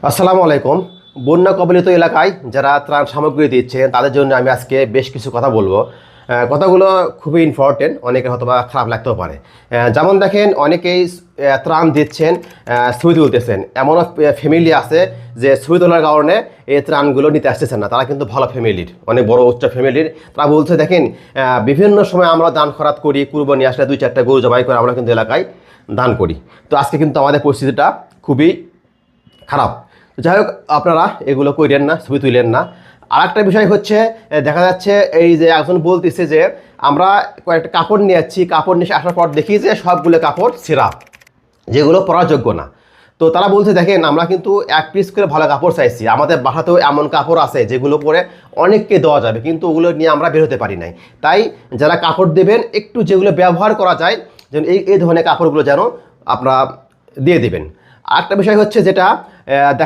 আসসালামু আলাইকুম। বন্যা কবলিত এলাকায় যারা ত্রাণ সামগ্রী দিচ্ছে তাদের জন্য আমি আজকে বেশ কিছু কথা বলবো। কথাগুলো খুবই ইম্পর্টেন্ট, অনেকের হয়তো বা খারাপ লাগতেও পারে। যেমন দেখেন, অনেকেই ত্রাণ দিচ্ছেন, ছবি তুলতেছেন। এমনও ফ্যামিলি আছে যে ছবি তোলার কারণে এই ত্রাণগুলো নিতে আসতেছেন না। তারা কিন্তু ভালো ফ্যামিলির, অনেক বড় উচ্চ ফ্যামিলির। তারা বলছে দেখেন, বিভিন্ন সময় আমরা দান খরাত করি, কুরবানি আসলে 2-4টা গরু জবাই করে আমরা কিন্তু এলাকায় দান করি। তো আজকে কিন্তু আমাদের পরিস্থিতিটা খুবই খারাপ। তো যাই হোক, আপনারা এগুলো কইরেন না, ছবি তুলেন না। আর একটা বিষয় হচ্ছে, দেখা যাচ্ছে এই যে একজন বলতেছে যে আমরা কয়েকটা কাপড় নিয়ে যাচ্ছি, কাপড় নিয়ে আসার পর দেখি যে সবগুলো কাপড় ছেঁড়া, যেগুলো পরার যোগ্য না। তো তারা বলছে দেখেন, আমরা কিন্তু 1 পিস করে ভালো কাপড় চাইছি, আমাদের বাসাতেও এমন কাপড় আছে যেগুলো পরে অনেককে দেওয়া যাবে, কিন্তু ওগুলো নিয়ে আমরা বের হতে পারি নাই। তাই যারা কাপড় দেবেন, একটু যেগুলো ব্যবহার করা যায়, যেন এই ধরনের কাপড়গুলো যেন আপনারা দিয়ে দেবেন। আরেকটা বিষয় হচ্ছে যেটা